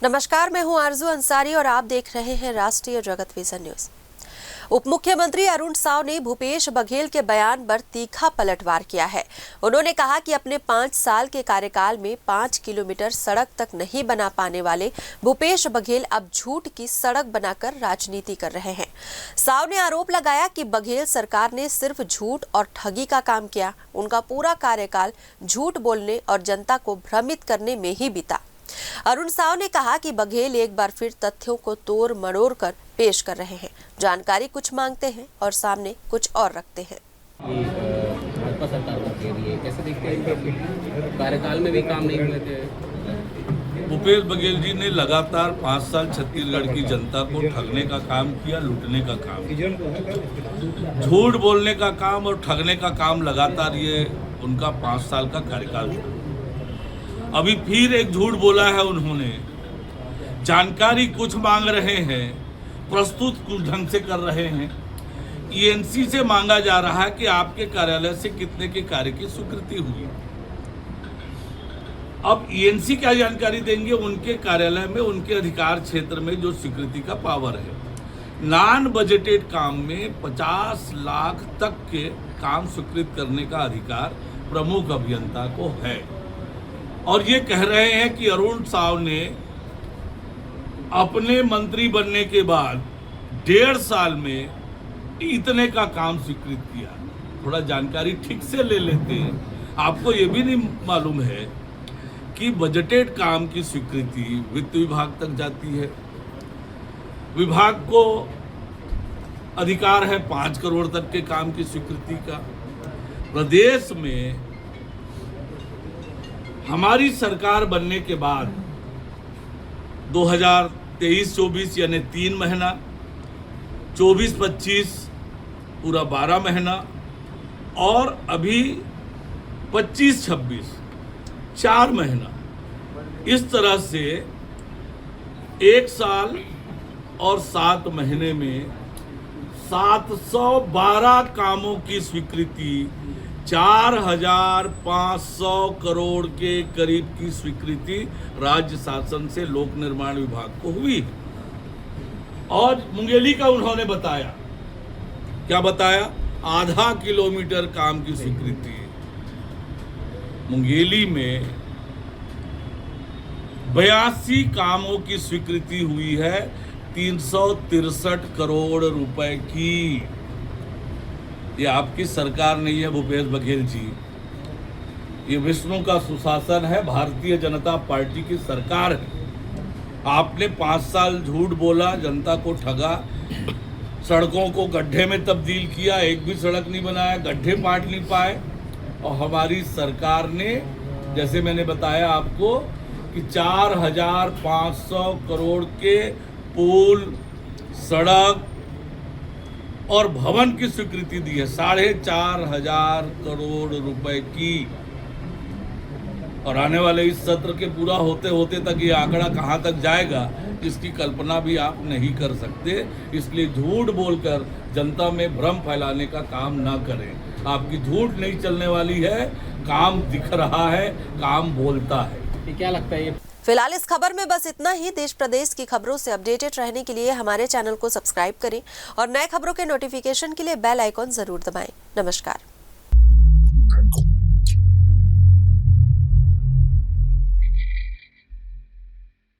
नमस्कार, मैं हूं आरजू अंसारी और आप देख रहे हैं राष्ट्रीय जगत विजन न्यूज। उप मुख्यमंत्री अरुण साव ने भूपेश बघेल के बयान पर तीखा पलटवार किया है। उन्होंने कहा कि अपने 5 साल के कार्यकाल में 5 किलोमीटर सड़क तक नहीं बना पाने वाले भूपेश बघेल अब झूठ की सड़क बनाकर राजनीति कर रहे हैं। साव ने आरोप लगाया कि बघेल सरकार ने सिर्फ झूठ और ठगी का काम किया। उनका पूरा कार्यकाल झूठ बोलने और जनता को भ्रमित करने में ही बीता। अरुण साव ने कहा कि बघेल एक बार फिर तथ्यों को तोड़ मरोड़ कर पेश कर रहे हैं। जानकारी कुछ मांगते हैं और सामने कुछ और रखते हैं। भाजपा सरकार को कह रही है, कैसे देखते हैं इनके कार्यकाल में भी काम नहीं हुए थे? भूपेश बघेल जी ने लगातार 5 साल छत्तीसगढ़ की जनता को ठगने का काम किया, लूटने का काम, झूठ बोलने का काम और ठगने का काम लगातार ये उनका 5 साल का कार्यकाल था। अभी फिर एक झूठ बोला है उन्होंने। जानकारी कुछ मांग रहे हैं, प्रस्तुत कुछ ढंग से कर रहे हैं। ईएनसी से मांगा जा रहा है कि आपके कार्यालय से कितने के कार्य की स्वीकृति हुई। अब ईएनसी क्या जानकारी देंगे? उनके कार्यालय में, उनके अधिकार क्षेत्र में जो स्वीकृति का पावर है। नॉन बजटेड काम में 50 लाख तक के काम स्वीकृत करने का अधिकार प्रमुख अभियंता को है। और ये कह रहे हैं कि अरुण साव ने अपने मंत्री बनने के बाद 1.5 साल में इतने का काम स्वीकृत किया। थोड़ा जानकारी ठीक से ले लेते हैं। आपको ये भी नहीं मालूम है कि बजटेड काम की स्वीकृति वित्त विभाग तक जाती है। विभाग को अधिकार है 5 करोड़ तक के काम की स्वीकृति का। प्रदेश में हमारी सरकार बनने के बाद 2023-24 यानी 3 महीना, 24-25 पूरा 12 महीना और अभी 25-26 4 महीना, इस तरह से 1 साल और 7 महीने में 712 कामों की स्वीकृति, 4500 करोड़ के करीब की स्वीकृति राज्य शासन से लोक निर्माण विभाग को हुई। और मुंगेली का उन्होंने बताया, क्या बताया? आधा किलोमीटर काम की स्वीकृति। मुंगेली में 82 कामों की स्वीकृति हुई है 363 करोड़ रुपए की। ये आपकी सरकार नहीं है भूपेश बघेल जी, ये विष्णु का सुशासन है, भारतीय जनता पार्टी की सरकार है। आपने 5 साल झूठ बोला, जनता को ठगा, सड़कों को गड्ढे में तब्दील किया, एक भी सड़क नहीं बनाया, गड्ढे पाट नहीं पाए। और हमारी सरकार ने, जैसे मैंने बताया आपको, कि 4500 करोड़ के पुल, सड़क और भवन की स्वीकृति दी है 4500 करोड़ रुपए की। और आने वाले इस सत्र के पूरा होते होते तक ये आंकड़ा कहां तक जाएगा, इसकी कल्पना भी आप नहीं कर सकते। इसलिए झूठ बोलकर जनता में भ्रम फैलाने का काम ना करें। आपकी झूठ नहीं चलने वाली है, काम दिख रहा है, काम बोलता है। ये क्या लगता है? फिलहाल इस खबर में बस इतना ही। देश प्रदेश की खबरों से अपडेटेड रहने के लिए हमारे चैनल को सब्सक्राइब करें और नए खबरों के नोटिफिकेशन के लिए बेल आइकॉन जरूर दबाएं। नमस्कार।